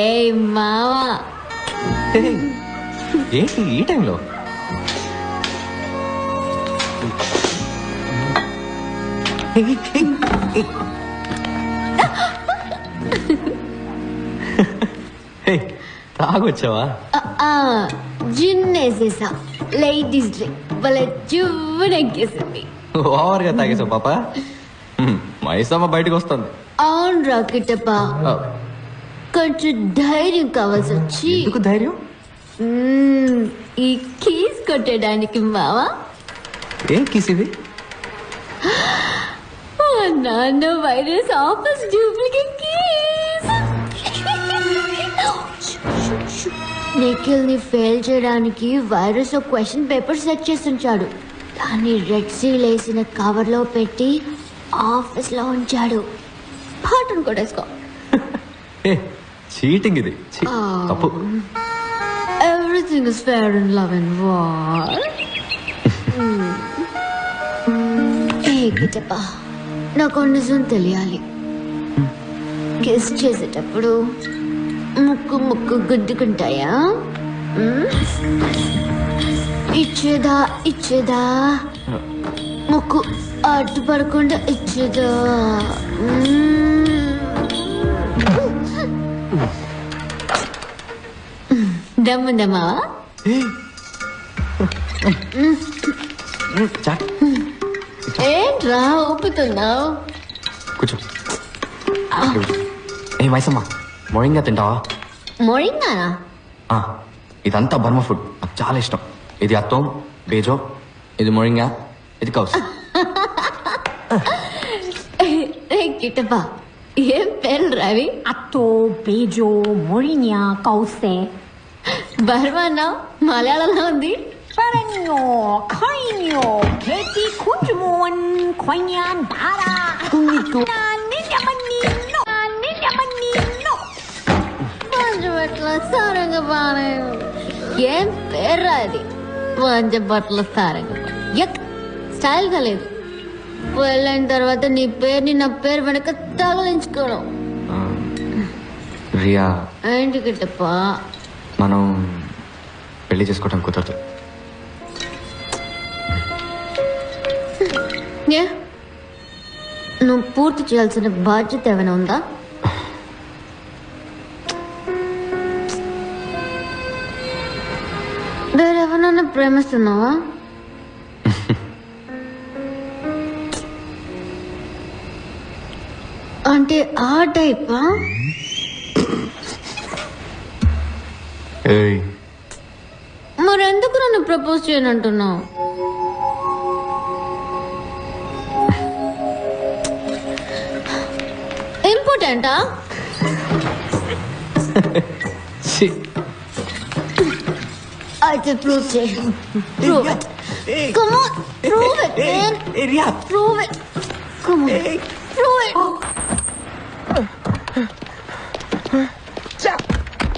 ఏ మావా ఏంటి ఈ టైంలో? తాగొచ్చావా? జిన్నేసేసా లేడీస్ డ్రింక్ భలే చువ్వనెక్కేసింది. ఓవర్గా తాగేసావు పాప. మైసమ్మ బయటకు వస్తుంది. అవును రా కిట్టప్ప, కొంచెం ధైర్యం కావాల్సి వచ్చి. ఎందుకు ధైర్యం? ఈ కీస్ కొట్టడానికి మావా. ఏం కీస్ ఇది? నాన్న virus office duplicate keys. Nikhil ని ఫెయిల్ చేయడానికి వైరస్ ఒక క్వశ్చన్ పేపర్ సెట్ చేసి ఉంచాడు. దాన్ని రెడ్ సీల్ వేసిన కవర్ లో పెట్టి ఆఫీస్ లో ఉంచాడు. పాటను కొట్టేసుకో. చీటింగ్ ఇది. తప్పు. Everything is fair in love and war. Kittappa, నాకు నిజం తెలియాలి. కిస్ చేసేటప్పుడు ముక్కు ముక్కు గుద్దుకుంటాయా? ఇచ్చేదా ముక్కు అడ్డు పడకుండా ఇచ్చేదా? దమ్ముందమ్మా. ఏంట్రా ఊపుతున్నావు? కూర్చో. ఏ మైసమ్మ, మొరింగా తింటావా? మొరింగానా? ఇదంతా బర్మా ఫుడ్, నాకు చాలా ఇష్టం. ఇది అత్తం, బేజో, ఇది మొరింగా, ఇది కౌస్. కిట్టప్ప, ఏం పేర్లు రావి? అత్తో, బేజో, మొరింగా, కౌసే. బర్మానా మలయాళంలో ఉంది. Perenyo, Kainyo, Peti Kunjumon, Koinyan, Bara, Kunito, Ninjamanino, Ninjamanino. Panchabatla Sarangapani. ఏం పేర్రా అది? పంచబట్ల సారంగపాణి. యక్, స్టైల్ గా లేదు. వెళ్ళిన తర్వాత నీ పేరుని నా పేరు వెనక తగిలించుకోవడం. రియా, ఏంటి కిట్టప్ప? మనం పెళ్లి చేసుకోవడం కుదరదు. నువ్వు పూర్తి చేయాల్సిన బాధ్యత ఏమైనా ఉందా? వేరెవరన్నా ప్రేమిస్తున్నావా? అంటే ఆ టైపా? మరెందుకు నన్ను ప్రపోజ్ చేయనంటున్నావు? ఇంపార్టెంటా? అయితే ప్రూవ్ చేయి. Prove it. Come on, prove it, man. Prove it. Come on, prove it.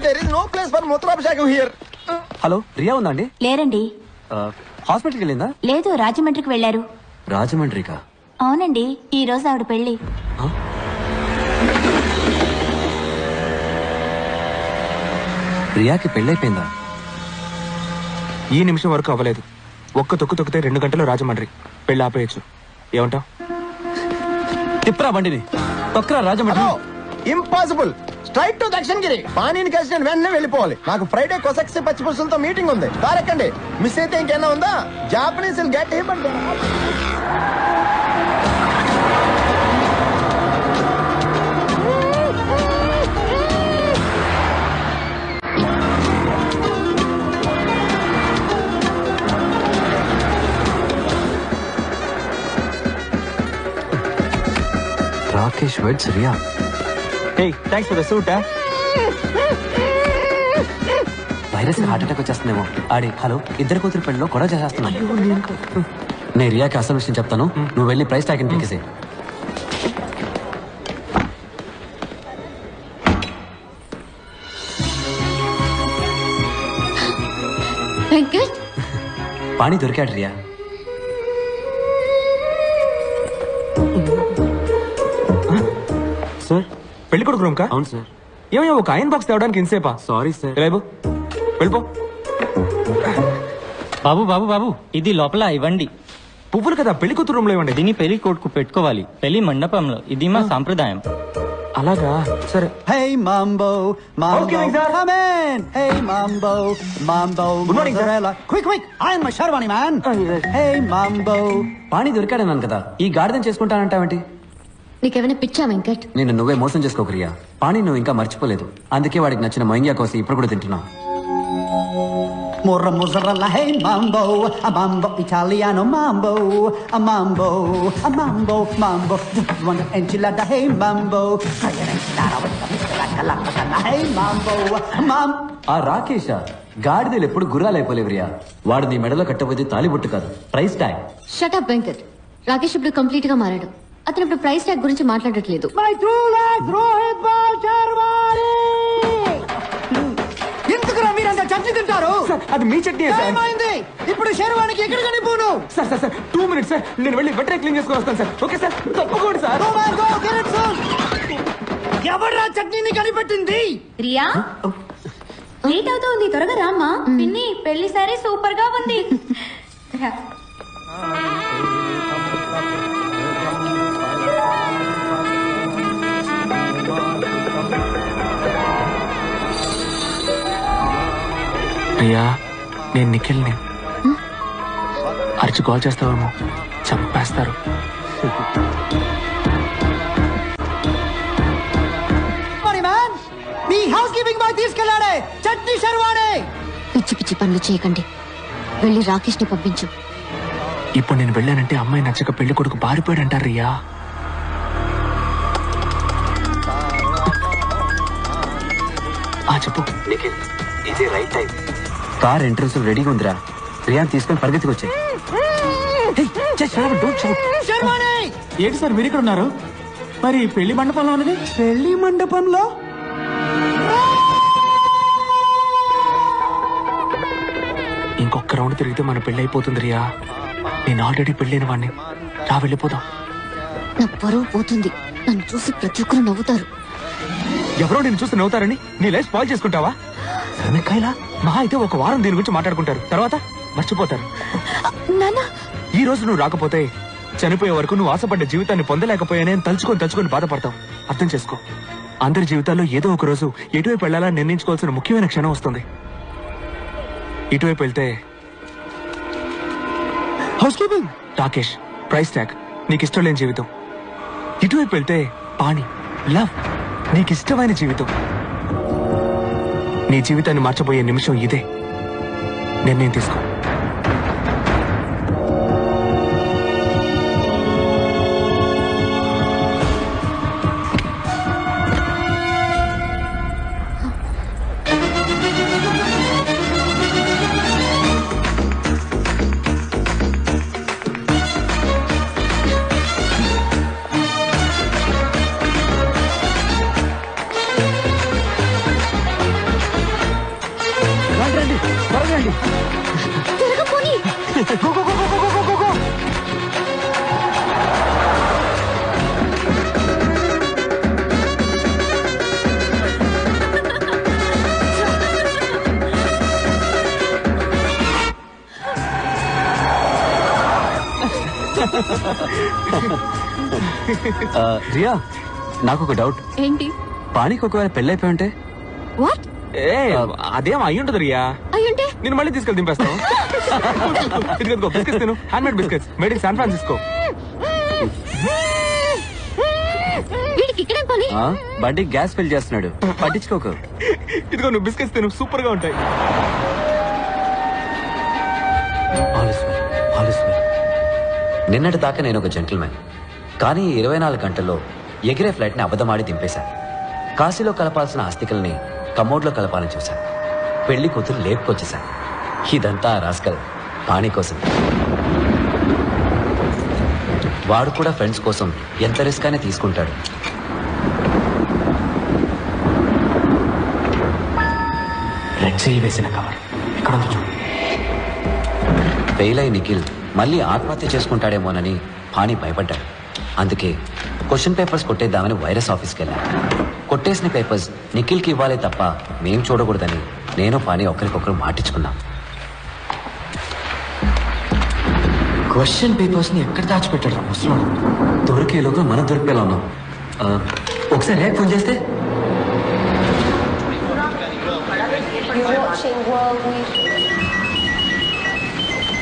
There is no place for మూత్రాభిషేకం here. హలో, రియా ఉందా అండి? లేరండి. హాస్పిటల్కి వెళ్ళిందా? లేదు, రాజమండ్రికి వెళ్లారు. రాజమండ్రికా? అవునండి, ఈ రోజు ఆవిడ పెళ్లి. రియాకి పెళ్ళైపోయిందా? ఈ నిమిషం వరకు అవ్వలేదు. ఒక్క తొక్కు తొక్కితే 2 గంటలు రాజమండ్రి. పెళ్లి ఆపేయచ్చు. ఏమంటావ్? తిప్పరా బండిని, తొక్కరా Rajahmundry. Impossible. Straight to Dakshinagiri. పానీని కలిసి నేను వెంటనే వెళ్ళిపోవాలి. నాకు ఫ్రైడే కొసక్సి పచ్చిపులుసులతో మీటింగ్ ఉంది. దారెక్కండి. మిస్ అయితే ఇంకేనా ఉందా? Japanese get him. Rakesh weds Riya. Hey, thanks for the suit, huh? Virus heart attack వచ్చేస్తుందేమో. హలో, ఇద్దరు కూతురు పెళ్ళిలో గొడవ చేసేస్తున్నాను. నేను రియాకి అసలు విషయం చెప్తాను, నువ్వు వెళ్ళి ప్రైస్ ట్యాగ్ పీకేసే. వెంకట్, పాణి దొరికాడు రియా. సార్, పెళ్లి కొడుకు రూమ్ కా? అవును సార్. ఏమయ్యా ఒక ఐరన్ బాక్స్ తేవడానికి ఇంతసేపా? Sorry sir. రేపు వెళ్ళిపో. బాబు బాబు బాబు ఇది లోపల ఇవ్వండి. పువ్వులు కదా, పెళ్లి కూతురు రూమ్ లో ఇవ్వండి. దీన్ని పెళ్లి కొడుకు పెట్టుకోవాలి పెళ్లి మండపంలో. ఇది మా సాంప్రదాయం. అలాగా, సరే. Hey Mambo, Mambo, Okay, sir. come in. Hey Mambo, Mambo, Good morning, sir. mozzarella. Quick, I am a Sharwani man. Hey Mambo. పాణి దొరికాడన్నాను కదా, ఈ గాడిదని చేసుకుంటానంటావేంటి? నీకేమైనా పిచ్చా వెంకట్? నిన్ను నువ్వే మోసం చేసుకోకు రియా. పాణి నువ్వు ఇంకా మర్చిపోలేదు, అందుకే వాడికి నచ్చిన మొయింగా కోసం ఇప్పుడు కూడా తింటున్నావు. Morra mozzarella, hey Mambo, a Mambo Italiano Mambo, a Mambo, a Mambo, Mambo. Just one enchilada, hey Mambo. Try an enchilada with the miskalaka, hey Mambo, Mam. ఆ రాకేష గాడిదలు ఎప్పుడు గుర్రాలైపోలేవు రియా. వాడు నీ మెడలో కట్టబోతే తాలిబొట్టు కాదు, price tag. Shut up Venkat. Rakesh ఇప్పుడు కంప్లీట్ గా మారాడు. అతను ఇప్పుడు ప్రైస్ ట్యాగ్ గురించి మాట్లాడట్లేదు. My true love, Rohit Bal Sharwani. ఎందుకు మీరంతా చట్నీ తింటారు? అది మీ చట్నీ సార్. ఏమైంది? ఇప్పుడు శర్వానికి ఎక్కడ కనిపోను? Sir sir sir 2 minutes sir, నేను వెళ్ళి వెంటనే క్లీన్ చేసుకొని వస్తాను సార్. ఓకే సార్, తప్పకుండా సార్. ఎవరా చట్నీని కనిపెట్టింది? రియా లేట్ అవుతుంది, త్వరగా రామ్మా. పిన్ని పెళ్లి సారీ సూపర్ గా ఉంది. రా. అయ్యా, నేను నిఖిల్ని. అరిచి కాల్ చేస్తావేమో, చంపేస్తారు. మీ హౌస్ కీపింగ్ బాయ్ తీసుకెళ్ళాడే చట్నీ శర్వాణి. పిచ్చి పిచ్చి పనులు చేయకండి, వెళ్ళి రాకేష్ ని పంపించు. ఇప్పుడు నేను వెళ్ళానంటే అమ్మాయి నచ్చక పెళ్లి కొడుకు బారిపోయాడు అంటారు రియా. చెప్పు. ఇదే రైట్ టైం. కార్ ఎంట్రన్స్ రెడీగా ఉందిరా. రియాన్ తీసుకొని పరిగెత్తుకు వచ్చాయి. ఏంటి సార్ మీరు ఇక్కడ ఉన్నారు? మరి పెళ్లి మండపంలో ఉన్నది? పెళ్లి మండపంలో ఇంకొక రౌండ్ తిరిగితే మన పెళ్లి అయిపోతుంది రియా. నేను ఆల్రెడీ పెళ్ళైన వాడిని. రా వెళ్ళిపోదాం. నా పరువు పోతుంది. నన్ను చూసి ప్రతి ఒక్కరు నవ్వుతారు. ఎవరో నేను చూసి నవ్వుతారని నీ లైఫ్ స్పాయిల్ చేసుకుంటావా? సనకాయలా మహా అయితే ఒక వారం దీని గురించి మాట్లాడుకుంటారు, తర్వాత మర్చిపోతారు. నానా, ఈ రోజు నువ్వు రాకపోతే చనిపోయే వరకు నువ్వు ఆశపడ్డ జీవితాన్ని పొందలేకపోయానే తలుచుకొని బాధపడతావు. అర్థం చేసుకో. అందరి జీవితాల్లో ఏదో ఒక రోజు ఎటువైపు వెళ్లాలని నిర్ణయించుకోవాల్సిన ముఖ్యమైన క్షణం వస్తుంది. ఇటువైపు వెళ్తే house keeping, Rakesh, price tag, నీకు ఇష్టం లేని జీవితం. ఇటువైపు వెళ్తే పాణి, లవ్, నీకు ఇష్టమైన జీవితం. నీ జీవితాన్ని మార్చబోయే నిమిషం ఇదే. నిర్ణయం తీసుకో. త్వరగా పోనీ. రియా, నాకు ఒక డౌట్. ఏంటి? పాణికి ఒకవేళ పెళ్ళైపోయి ఉంటే? వాట్? అదేం అయ్యుంటది రియా. అయ్యుంటే నేను మళ్ళీ తీసుకెళ్ళి దింపేస్తాను. ఇదిగో బిస్కెట్స్ తిను, hand made biscuits, made in San Francisco. వీడికి ఇక్కడే పని. బండి గ్యాస్ ఫిల్ చేస్తున్నాడు, పట్టించుకోకు. ఇదిగో నువ్వు బిస్కెట్స్ తిను, సూపర్ గా ఉంటాయి. నిన్నటి దాకా నేను ఒక జెంటిల్మెన్, కానీ 24 గంటల్లో ఎగిరే ఫ్లైట్ ని అబద్ధమాడి దింపేశాను. కాశీలో కలపాల్సిన ఆస్తికల్ని కమోడ్లో కలపాలని చూశాను. పెళ్లి కూతురు లేపుకొచ్చేశాను. ఇదంతా రాస్కల్ పాణి కోసం. వాడు కూడా ఫ్రెండ్స్ కోసం ఎంత రిస్క్ అయినా తీసుకుంటాడు. రెడ్ సీల్ వేసిన కవర్ ఎక్కడ ఉంది చూడు. ఫెయిల్ అయి నిఖిల్ మళ్ళీ ఆత్మహత్య చేసుకుంటాడేమోనని పాణి భయపడ్డాడు. అందుకే క్వశ్చన్ పేపర్స్ కొట్టేద్దామని వైరస్ ఆఫీస్కి వెళ్ళాను. కొట్టేసిన పేపర్స్ నిఖిల్కి ఇవ్వాలి తప్ప మేం చూడకూడదని నేను పాని ఒకరికొకరు మాటించుకున్నాం. క్వశ్చన్ పేపర్స్ ని ఎక్కడ దాచిపెట్టాడు ముసలాడు? దొరికేలోగా మనం దొరికిపోయేలా ఉన్నాం. ఒకసారి ఫోన్ చేస్తే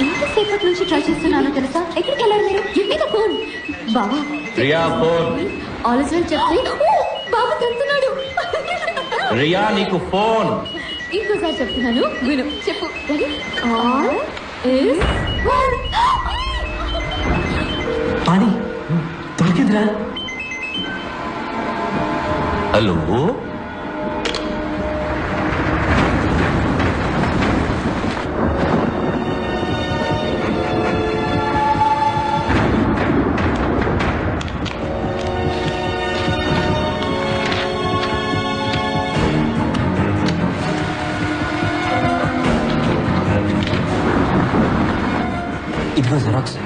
ఎంతసేపటి నుంచి ట్రై చేస్తున్నానో తెలుసా? ఎక్కడికి వెళ్ళారు మీరు? ఎక్కడ ఫోన్? బాబా Riya phone. All is well చెప్పి బాబు తంతున్నాడు. రియా నీకు ఫోన్. ఇంకోసారి చెప్తున్నాను విను. చెప్పు. All is well. పాని దొరికిందిరా. హలో ఇదిగో జెరాక్స్.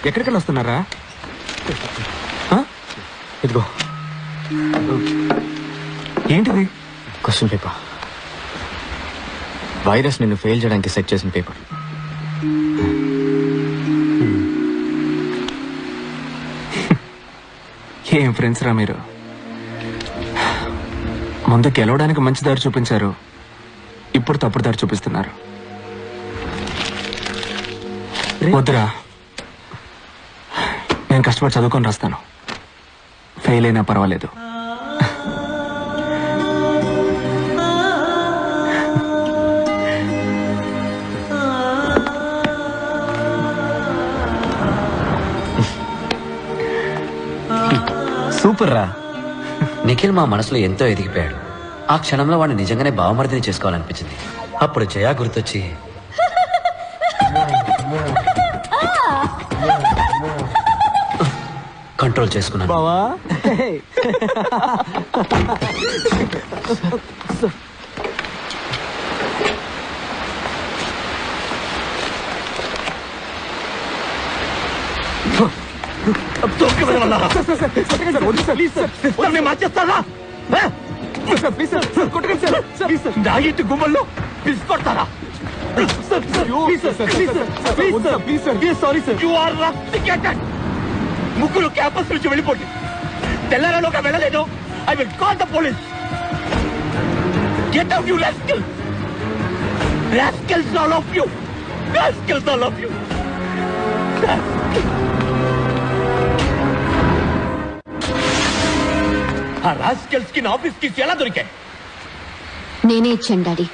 ఎక్కడికి వస్తున్నారా? ఇదిగో ఏంటిది? Question paper. వైరస్ నిన్ను ఫెయిల్ చేయడానికి సెట్ చేసిన పేపర్. ఏం ఫ్రెండ్స్ రా మీరు. ముందు గెలవడానికి మంచి దారి చూపించారు, ఇప్పుడు తప్పుడు దారి చూపిస్తున్నారు. వద్దురా, నేను కష్టపడి చదువుకొని రాస్తాను. ఫెయిల్ అయినా పర్వాలేదు. సూపర్ రా. నిఖిల్ మా మనసులో ఎంతో ఎదిగిపోయాడు. ఆ క్షణంలో వాడిని నిజంగానే బావమర్దిని చేసుకోవాలనిపించింది. అప్పుడు జయా గుర్తొచ్చి కంట్రోల్ చేసుకున్నాను. బావా మార్చేస్తారా? నాగిట్టి గుమ్మల్లో పిలుచుకొడతారా? ముగ్గురు క్యాంపస్ నుంచి వెళ్ళిపోండి. తెల్లారలోగా వెళ్ళలేదు. I will call the police. Get out you rascal. Rascals all of you. Rascals all of you. ఆ రాస్కల్స్ కి నా ఆఫీస్ కి ఎలా దొరికాయి? నేనే ఇచ్చాను డాడీ.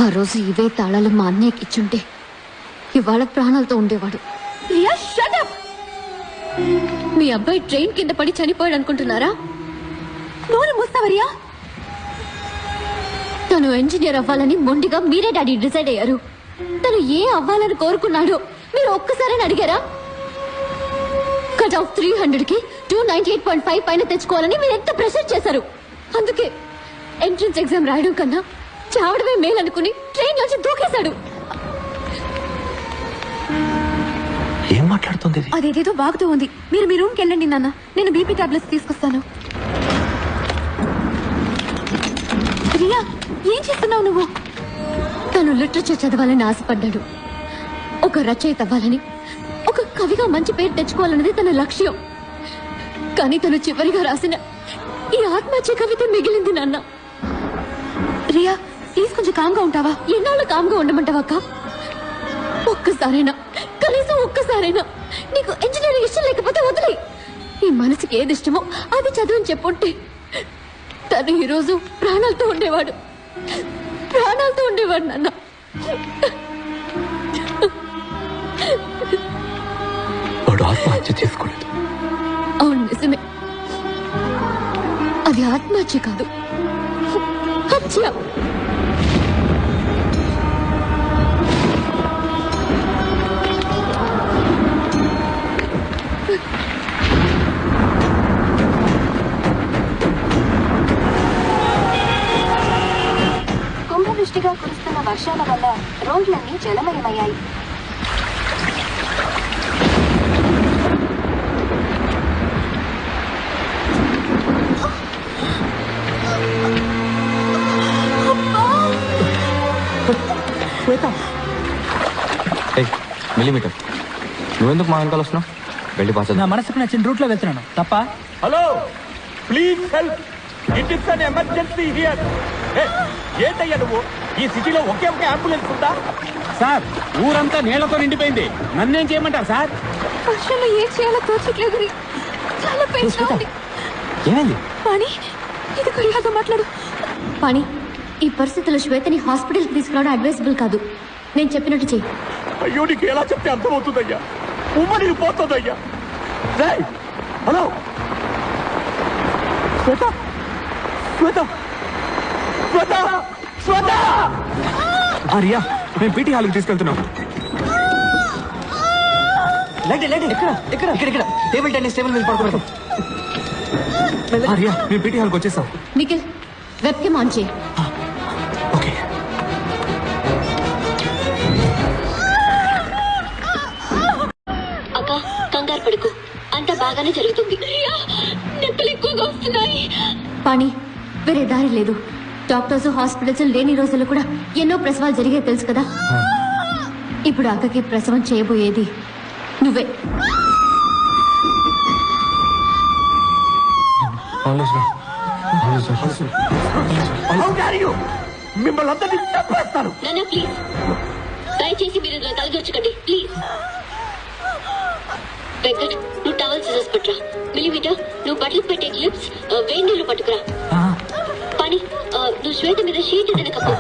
ఆ రోజు ఇవే తాళాలు మా అన్నయ్యకి ఇచ్చుంటే ఇవాళ ప్రాణాలతో ఉండేవాడు. Riya shut up. మీ అబ్బాయి ట్రైన్ కింద పడి చనిపోయాడు అనుకుంటున్నారా? నోరు మూస్తావా రియా? తను ఇంజనీర్ అవ్వాలని మొండిగా మీరే డాడీ డిసైడ్ అయ్యారు. తను ఏ అవ్వాలని కోరుకున్నాడో మీరు ఒక్కసారి అడిగారా? కట్ ఆఫ్ 300కి 298.5 పైన తెచ్చుకోవాలని మీరు ఎంత ప్రెషర్ చేశారు. అందుకే ఎంట్రన్స్ ఎగ్జామ్ రాయడం కన్నా చావడమే మేలనుకుని ట్రైన్ నుంచి దూకేశాడు. ఏం మాట్లాడుతుంది? అదేదేదో బాగుతూ ఉంది. మీరు మీ రూమ్కి వెళ్ళండి నాన్న, నేను బీపీ టాబ్లెట్స్ తీసుకొస్తాను. రియా, ఏం చేస్తున్నావు నువ్వు? తను లిటరేచర్ చదవాలని ఆశపడ్డాడు. ఒక రచయిత అవ్వాలని, ఒక కవిగా మంచి పేరు తెచ్చుకోవాలన్నది తన లక్ష్యం. కానీ తను చివరిగా రాసిన ఈ ఆత్మహత్య కవిత మిగిలింది నాన్న. రియా ప్లీజ్ కొంచెం కామ్గా ఉంటావా? ఎన్నాళ్ళు కామ్గా ఉండమంటావా అక్క? ఒక్కసారైనా, కనీసం ఒక్కసారైనా నీకు ఇంజనీరింగ్ ఇష్టం లేకపోతే వదిలే. నీ మనసుకి ఏది ఇష్టమో అది చదువుని చెప్పుంటే తను ఈరోజు ప్రాణాలతో ఉండేవాడు. నాన్న. వాడు ఆత్మహత్య చేసుకోలేదు. అవును, నిజమే. అది ఆత్మహత్య కాదు, హత్య. కుంభవృష్టిగా కురుస్తున్న వర్షాల వల్ల రోడ్లన్నీ జలమయమయ్యాయి. మిల్లీమీటర్, నువ్వెందుకు మా వెనకాల వస్తున్నావు? వెళ్ళి పాస్. నా మనసుకు నచ్చిన రూట్ లో వెళ్తున్నాను తప్ప. Hello, please help, it is an emergency here. ఏంటయ్యా నువ్వు? ఈ సిటీలో ఒకే ఒక అంబులెన్స్ ఉందా? సార్, ఊరంతా నీళ్లతో నిండిపోయింది. నన్నేం చేయమంటారు సార్? వర్షంలో ఏం చేయాలో తోచట్లేదు. చాలా పెయిన్గా ఉంది. ఏమైంది? పాణి, ఇది కొరియాతో మాట్లాడు. పాణి, ఈ పరిస్థితుల్లో శ్వేతని హాస్పిటల్కి తీసుకురావడం అడ్వైజబుల్ కాదు. నేను చెప్పినట్టు చెయ్యి. అయ్యో, నీకు ఎలా చెప్తే అర్థమవుతుందయ్యా? ఉమ్మడి పోతుందయ్యా. హలో శ్వేత, శ్వేత, శ్వేత, శ్వేత. రియా, మేము పీటీ హాల్కి తీసుకెళ్తున్నాం. ఇక్కడ టేబుల్ టెన్నిస్ టేబుల్ మీద పడుకోబెడతాం. రియా, మేము పీటీ హాల్కి వచ్చేసాం. నిఖిల్, వెబ్ కేమ్ ఆన్ చేయి. ఓకే. అక్క, కంగారు పడుకో, అంతా బాగానే జరుగుతుంది. నొప్పులు ఎక్కువగా వస్తున్నాయి. పాణి, వేరే దారి లేదు. డాక్టర్స్, హాస్పిటల్స్ లేని రోజుల్లో కూడా ఎన్నో ప్రసవాలు జరిగాయి తెలుసు కదా. ఇప్పుడు అక్కకి ప్రసవం చేయబోయేది నువ్వే. మిమ్మల్ని అందరినీ చంపేస్తాను. ప్లీజ్, దయచేసి మీరు తలదూర్చకండి ప్లీజ్. వెంకట్, నువ్వు టవల్స్ తీసుకురా. మిలిమీటర్, నువ్వు బట్టలు పెట్టే క్లిప్స్ వేడి నీళ్ళు పట్టుకురా. పని, నువ్వు శ్వేత మీద షీట్ ఏదైనా కప్పు.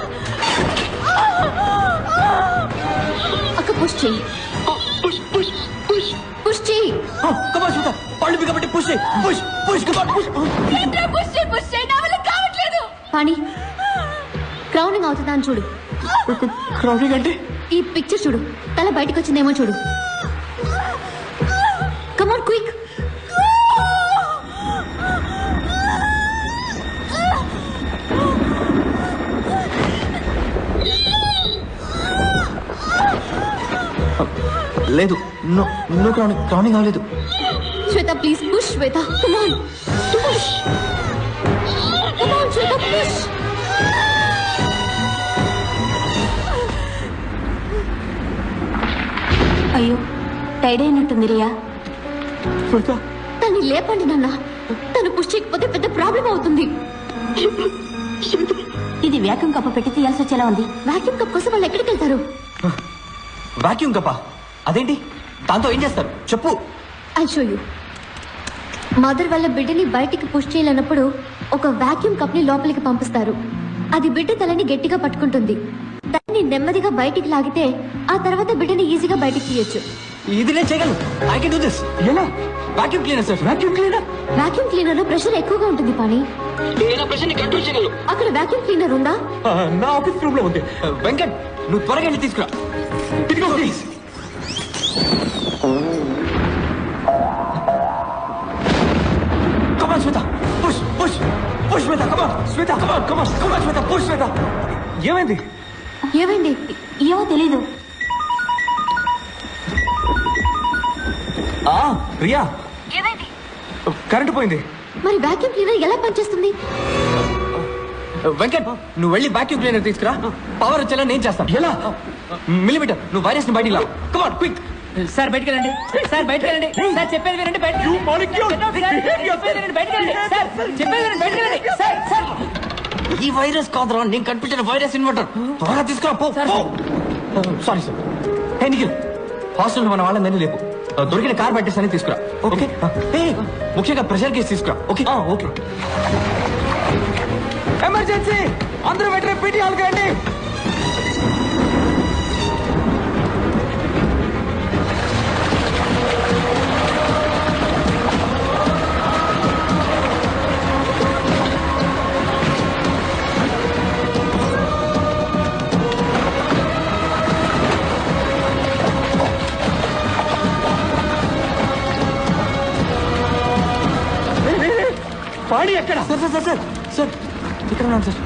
అక్క పుష్ చెయ్యి. పుష్ పుష్ పుష్ పుష్ చెయ్యి. పళ్ళు బిగబట్టి పుష్ పుష్ పుష్ కావట్లేదు. పని, క్రౌనింగ్ అవుతుందా అని చూడు. క్రౌనింగ్ అంటే? ఈ పిక్చర్ చూడు, తల బయటకు వచ్చిందేమో చూడు. Come on quick. లేదు, నో క్రౌనింగ్ అవ్వలేదు. Shweta please push. Shweta come on push. Come on Shweta push. అయ్యో, టైడ్ అయినట్టుంది రియా. తన్ని లేపండి నాన్న. తను పుష్ చేయకపోతే పెద్ద ప్రాబ్లం అవుతుంది. ఇది వ్యాక్యూమ్ కప్పు పెట్టి తీయాల్సి వచ్చేలా ఉంది. వాక్యూమ్ కప్ కోసం వాళ్ళు ఎక్కడికి వెళ్తారు? Vacuum Kappa? అదేంటి? దాంతో ఏం చేస్తారు చెప్పు. I show you. మదర్ వాళ్ళ బిడ్డని బయటికి పుష్ చేయలేనప్పుడు ఒక వాక్యూమ్ కప్ ని లోపలికి పంపిస్తారు. అది బిడ్డ తలని గట్టిగా పట్టుకుంటుంది. దాన్ని నెమ్మదిగా బయటికి లాగితే ఆ తర్వాత బిడ్డని ఈజీగా బయటికి తీయొచ్చు. ఇది నేను చేయగలను. I can do this. ఎలా? Vacuum cleaner sir. Vacuum cleaner? Vacuum cleaner లో ప్రెషర్ ఎక్కువగా ఉంటుంది పని. నేను ఆ ప్రెషర్ ని కంట్రోల్ చేయగలను. అక్కడ వాక్యూమ్ క్లీనర్ ఉందా? నా ఆఫీస్ రూమ్ లో ఉంది. వెంకట్, నువ్వు త్వరగా వెళ్ళి తీసుకురా. ఇదిగో please. Come on, Shweta. Push, push, push, Shweta. Come on, Shweta. Come on, come on, come on, Shweta. Push, Shweta. ఏమైంది? ఏమైంది? ఏమో తెలీదు. రియా, కరెంటు పోయింది. మరి వాక్యూమ్ క్లీనర్ ఎలా పనిచేస్తుంది? వెంకట్, నువ్వు వెళ్ళి వాక్యూమ్ క్లీనర్ తీసుకురా. పవర్ వచ్చేలా నేను చేస్తాను. ఎలా? మిలిమీటర్, నువ్వు వైరస్ ని బయటికి లావు. Come on quick. సార్ బయటకు వెళ్ళండి. సార్ బయటకు వెళ్ళండి. సార్ చెప్పేది వినండి. బయటకు ఈ వైరస్ కాదురా, నేను కనిపించిన వైరస్ ఇన్వర్టర్. త్వరగా తీసుకురా. Sorry sir. Hey Nikhil, hostel మన వాళ్ళందరినీ లేపు. దొరికిన కార్ బ్యాటరీస్ అని తీసుకురా. ఓకే. ముఖ్యంగా ప్రెషర్ కేసు తీసుకురా. Okay okay. ఎమర్జెన్సీ, అందరూ వెంటనే పీటీ హాల్కి రండి. పాణి ఎక్కడ? Sir sir sir sir sir ఇక్కడ ఉన్నాను సార్.